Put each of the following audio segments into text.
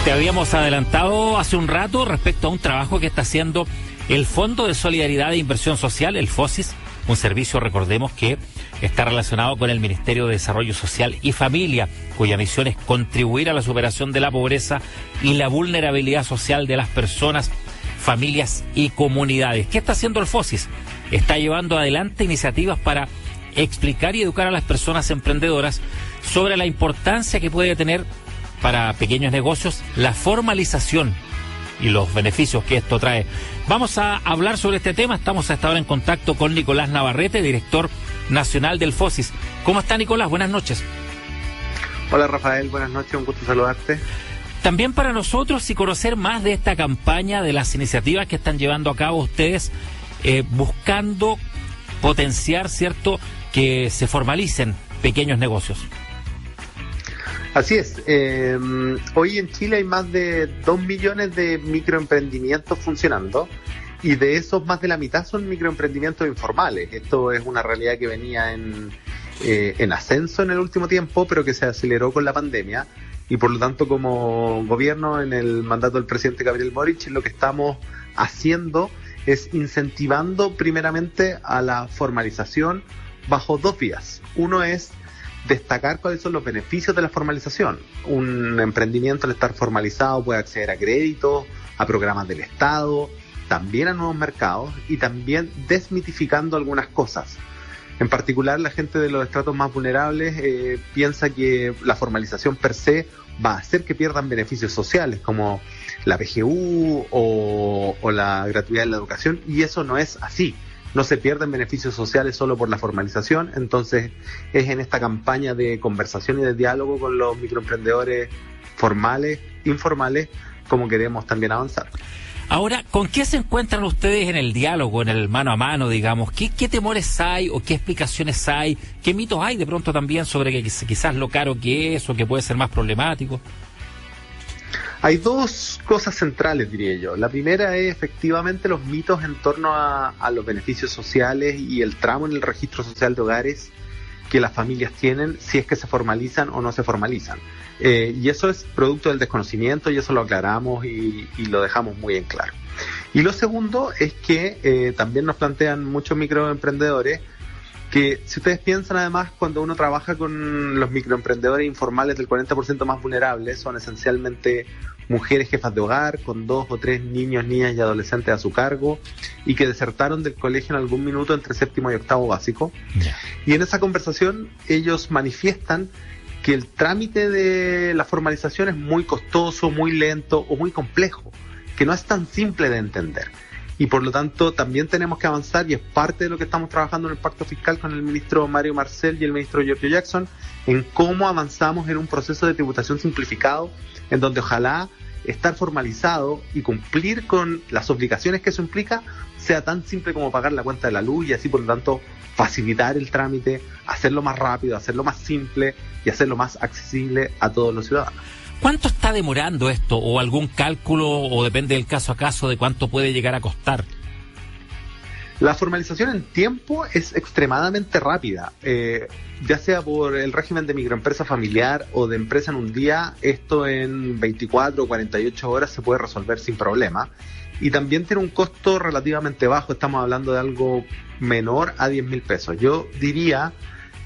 Te habíamos adelantado hace un rato respecto a un trabajo que está haciendo el Fondo de Solidaridad e Inversión Social, el FOSIS, un servicio, recordemos, que está relacionado con el Ministerio de Desarrollo Social y Familia, cuya misión es contribuir a la superación de la pobreza y la vulnerabilidad social de las personas, familias y comunidades. ¿Qué está haciendo el FOSIS? Está llevando adelante iniciativas para explicar y educar a las personas emprendedoras sobre la importancia que puede tener para pequeños negocios la formalización y los beneficios que esto trae. Vamos a hablar sobre este tema. Estamos a esta hora en contacto con Nicolás Navarrete, director nacional del FOSIS. ¿Cómo está, Nicolás? Buenas noches. Hola, Rafael. Buenas noches. Un gusto saludarte. También para nosotros y conocer más de esta campaña, de las iniciativas que están llevando a cabo ustedes, buscando potenciar, ¿cierto?, que se formalicen pequeños negocios. Así es. Hoy en Chile hay más de 2 millones de microemprendimientos funcionando, y de esos más de la mitad son microemprendimientos informales. Esto es una realidad que venía en ascenso en el último tiempo, pero que se aceleró con la pandemia, y por lo tanto, como gobierno, en el mandato del presidente Gabriel Boric, lo que estamos haciendo es incentivando primeramente a la formalización bajo 2 vías. Uno es destacar cuáles son los beneficios de la formalización. Un emprendimiento, al estar formalizado, puede acceder a créditos, a programas del Estado, también a nuevos mercados, y también desmitificando algunas cosas. En particular, la gente de los estratos más vulnerables piensa que la formalización per se va a hacer que pierdan beneficios sociales como la PGU o la gratuidad de la educación, y eso no es así. No se pierden beneficios sociales solo por la formalización. Entonces es en esta campaña de conversación y de diálogo con los microemprendedores formales, informales, como queremos también avanzar. Ahora, ¿con qué se encuentran ustedes en el diálogo, en el mano a mano, digamos? ¿Qué temores hay o qué explicaciones hay? ¿Qué mitos hay de pronto también sobre que quizás lo caro que es o que puede ser más problemático? Hay 2 cosas centrales, diría yo. La primera es efectivamente los mitos en torno a los beneficios sociales y el tramo en el registro social de hogares que las familias tienen si es que se formalizan o no se formalizan. Y eso es producto del desconocimiento, y eso lo aclaramos y lo dejamos muy en claro. Y lo segundo es que también nos plantean muchos microemprendedores que, si ustedes piensan, además, cuando uno trabaja con los microemprendedores informales del 40% más vulnerables, son esencialmente mujeres jefas de hogar con 2 o 3 niños, niñas y adolescentes a su cargo, y que desertaron del colegio en algún minuto entre 7º y 8º básico. Yeah. Y en esa conversación ellos manifiestan que el trámite de la formalización es muy costoso, muy lento o muy complejo, que no es tan simple de entender. Y por lo tanto también tenemos que avanzar, y es parte de lo que estamos trabajando en el pacto fiscal con el ministro Mario Marcel y el ministro Giorgio Jackson, en cómo avanzamos en un proceso de tributación simplificado, en donde ojalá estar formalizado y cumplir con las obligaciones que eso implica sea tan simple como pagar la cuenta de la luz, y así por lo tanto facilitar el trámite, hacerlo más rápido, hacerlo más simple y hacerlo más accesible a todos los ciudadanos. ¿Cuánto está demorando esto? ¿O algún cálculo, o depende del caso a caso, de cuánto puede llegar a costar? La formalización en tiempo es extremadamente rápida, ya sea por el régimen de microempresa familiar o de empresa en un día. Esto en 24 o 48 horas se puede resolver sin problema, y también tiene un costo relativamente bajo. Estamos hablando de algo menor a 10.000 pesos. Yo diría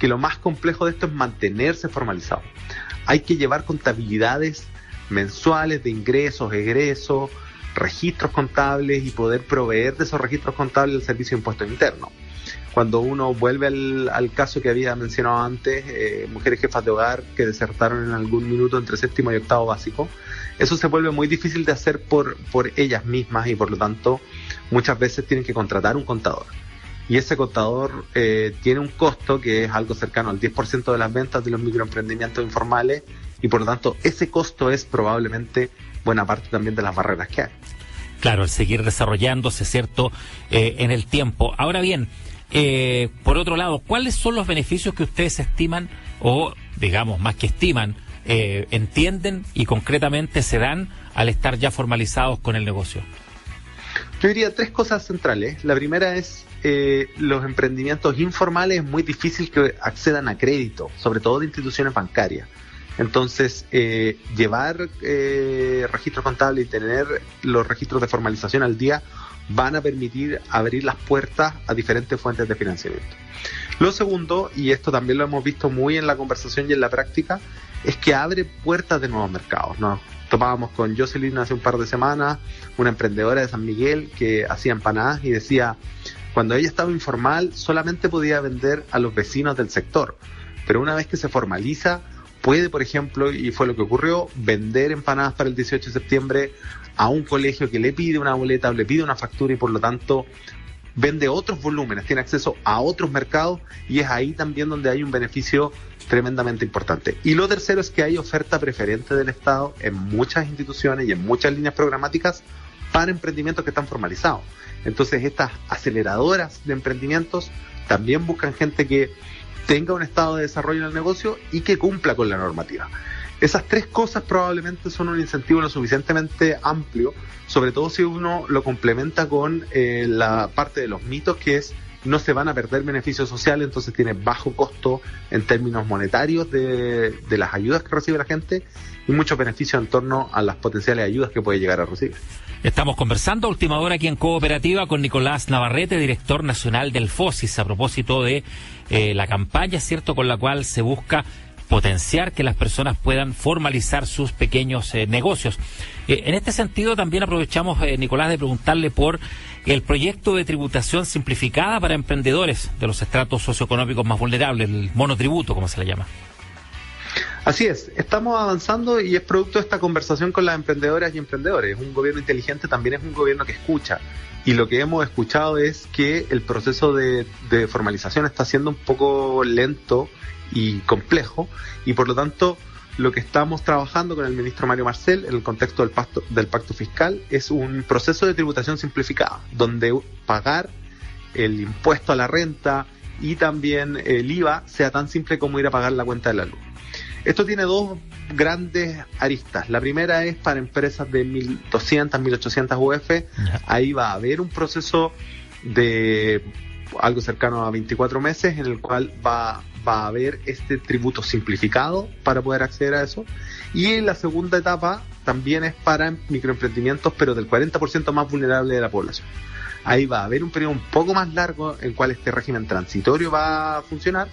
que lo más complejo de esto es mantenerse formalizado. Hay que llevar contabilidades mensuales de ingresos, egresos, registros contables, y poder proveer de esos registros contables el Servicio de Impuestos Internos. Cuando uno vuelve al caso que había mencionado antes, mujeres jefas de hogar que desertaron en algún minuto entre 7º y 8º básico, eso se vuelve muy difícil de hacer por ellas mismas, y por lo tanto muchas veces tienen que contratar un contador. Y ese contador tiene un costo que es algo cercano al 10% de las ventas de los microemprendimientos informales, y por lo tanto ese costo es probablemente buena parte también de las barreras que hay. Claro, el seguir desarrollándose, ¿cierto?, en el tiempo. Ahora bien, por otro lado, ¿cuáles son los beneficios que ustedes estiman, o digamos, más que estiman, entienden y concretamente se dan al estar ya formalizados con el negocio? Yo diría 3 cosas centrales. La primera es los emprendimientos informales. Es muy difícil que accedan a crédito, sobre todo de instituciones bancarias. Entonces, llevar registro contable y tener los registros de formalización al día van a permitir abrir las puertas a diferentes fuentes de financiamiento. Lo segundo, y esto también lo hemos visto muy en la conversación y en la práctica, es que abre puertas de nuevos mercados, ¿no? Tomábamos con Jocelyn hace un par de semanas, una emprendedora de San Miguel que hacía empanadas y decía, cuando ella estaba informal solamente podía vender a los vecinos del sector, pero una vez que se formaliza puede, por ejemplo, y fue lo que ocurrió, vender empanadas para el 18 de septiembre a un colegio que le pide una boleta o le pide una factura y por lo tanto vende otros volúmenes, tiene acceso a otros mercados y es ahí también donde hay un beneficio tremendamente importante. Y lo tercero es que hay oferta preferente del Estado en muchas instituciones y en muchas líneas programáticas para emprendimientos que están formalizados. Entonces estas aceleradoras de emprendimientos también buscan gente que tenga un estado de desarrollo en el negocio y que cumpla con la normativa. Esas tres cosas probablemente son un incentivo lo suficientemente amplio, sobre todo si uno lo complementa con la parte de los mitos, que es no se van a perder beneficios sociales, entonces tiene bajo costo en términos monetarios de las ayudas que recibe la gente y muchos beneficios en torno a las potenciales ayudas que puede llegar a recibir. Estamos conversando a última hora aquí en Cooperativa con Nicolás Navarrete, director nacional del FOSIS, a propósito de la campaña, ¿cierto?, con la cual se busca potenciar que las personas puedan formalizar sus pequeños negocios. En este sentido, también aprovechamos, Nicolás, de preguntarle por el proyecto de tributación simplificada para emprendedores de los estratos socioeconómicos más vulnerables, el monotributo, como se le llama. Así es, estamos avanzando y es producto de esta conversación con las emprendedoras y emprendedores. Un gobierno inteligente también es un gobierno que escucha. Y lo que hemos escuchado es que el proceso de formalización está siendo un poco lento y complejo, y por lo tanto lo que estamos trabajando con el ministro Mario Marcel en el contexto del pacto fiscal es un proceso de tributación simplificada, donde pagar el impuesto a la renta y también el IVA sea tan simple como ir a pagar la cuenta de la luz. Esto tiene dos grandes aristas. La primera es para empresas de 1.200, 1.800 UF. Ahí va a haber un proceso de algo cercano a 24 meses en el cual va a haber este tributo simplificado para poder acceder a eso. Y la segunda etapa también es para microemprendimientos, pero del 40% más vulnerable de la población. Ahí va a haber un periodo un poco más largo en el cual este régimen transitorio va a funcionar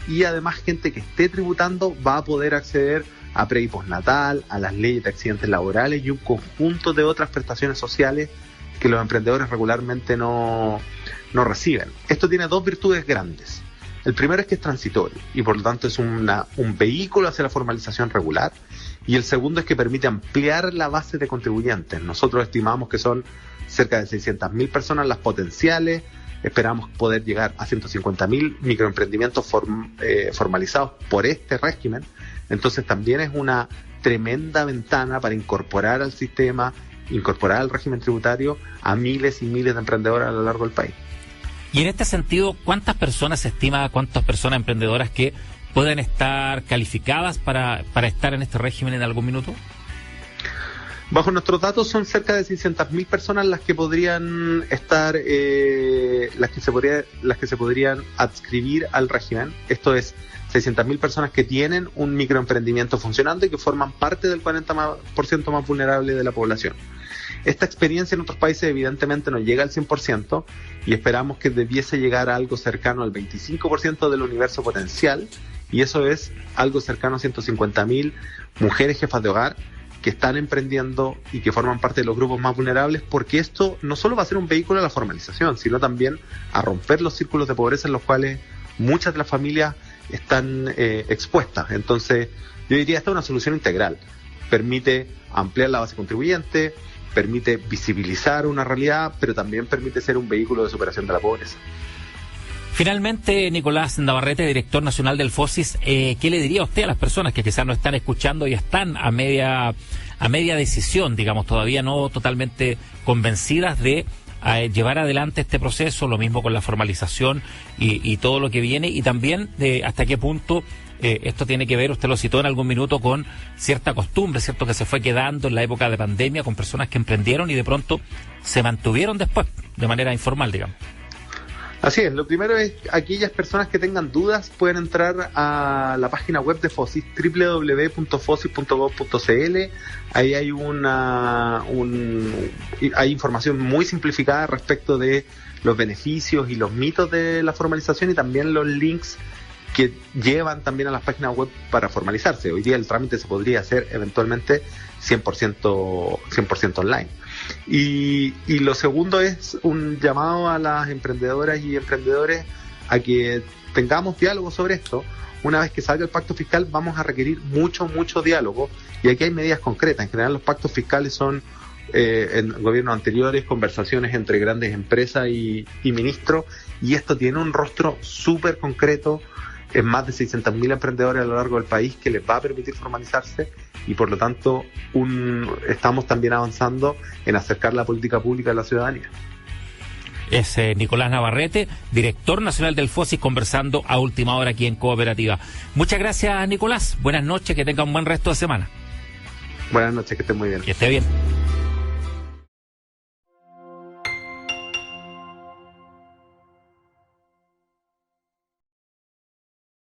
y además gente que esté tributando va a poder acceder a pre y postnatal, a las leyes de accidentes laborales y un conjunto de otras prestaciones sociales que los emprendedores regularmente no reciben. Esto tiene dos virtudes grandes. El primero es que es transitorio y por lo tanto es un vehículo hacia la formalización regular, y el segundo es que permite ampliar la base de contribuyentes. Nosotros estimamos que son cerca de 600.000 personas las potenciales, esperamos poder llegar a 150.000 microemprendimientos formalizados por este régimen. Entonces también es una tremenda ventana para incorporar al sistema, incorporar al régimen tributario a miles y miles de emprendedores a lo largo del país. Y en este sentido, ¿cuántas personas se estima, cuántas personas emprendedoras que pueden estar calificadas para estar en este régimen en algún minuto? Bajo nuestros datos son cerca de 600.000 personas las que podrían estar, las que se podrían adscribir al régimen. Esto es 600.000 personas que tienen un microemprendimiento funcionando y que forman parte del 40% más vulnerable de la población. Esta experiencia en otros países evidentemente no llega al 100% y esperamos que debiese llegar a algo cercano al 25% del universo potencial, y eso es algo cercano a 150.000 mujeres jefas de hogar que están emprendiendo y que forman parte de los grupos más vulnerables, porque esto no solo va a ser un vehículo a la formalización, sino también a romper los círculos de pobreza en los cuales muchas de las familias están expuestas. Entonces, yo diría esta es una solución integral. Permite ampliar la base contribuyente, permite visibilizar una realidad, pero también permite ser un vehículo de superación de la pobreza. Finalmente, Nicolás Navarrete, director nacional del FOSIS, ¿qué le diría a usted a las personas que quizás no están escuchando y están a media decisión, digamos, todavía no totalmente convencidas de llevar adelante este proceso, lo mismo con la formalización y todo lo que viene, y también de hasta qué punto esto tiene que ver, usted lo citó en algún minuto, con cierta costumbre, cierto, que se fue quedando en la época de pandemia con personas que emprendieron y de pronto se mantuvieron después de manera informal, digamos? Así es, lo primero es aquellas personas que tengan dudas pueden entrar a la página web de FOSIS, www.fosis.gov.cl. Ahí hay hay información muy simplificada respecto de los beneficios y los mitos de la formalización y también los links que llevan también a las páginas web para formalizarse. Hoy día el trámite se podría hacer eventualmente 100% online. Y lo segundo es un llamado a las emprendedoras y emprendedores a que tengamos diálogo sobre esto. Una vez que salga el pacto fiscal vamos a requerir mucho diálogo, y aquí hay medidas concretas. En general los pactos fiscales son en gobiernos anteriores conversaciones entre grandes empresas y ministros, y esto tiene un rostro súper concreto en más de 600.000 emprendedores a lo largo del país que les va a permitir formalizarse, y por lo tanto estamos también avanzando en acercar la política pública a la ciudadanía. Es Nicolás Navarrete, director nacional del FOSIS, conversando a última hora aquí en Cooperativa. Muchas gracias, Nicolás. Buenas noches, que tenga un buen resto de semana. Buenas noches, que esté muy bien. Que esté bien.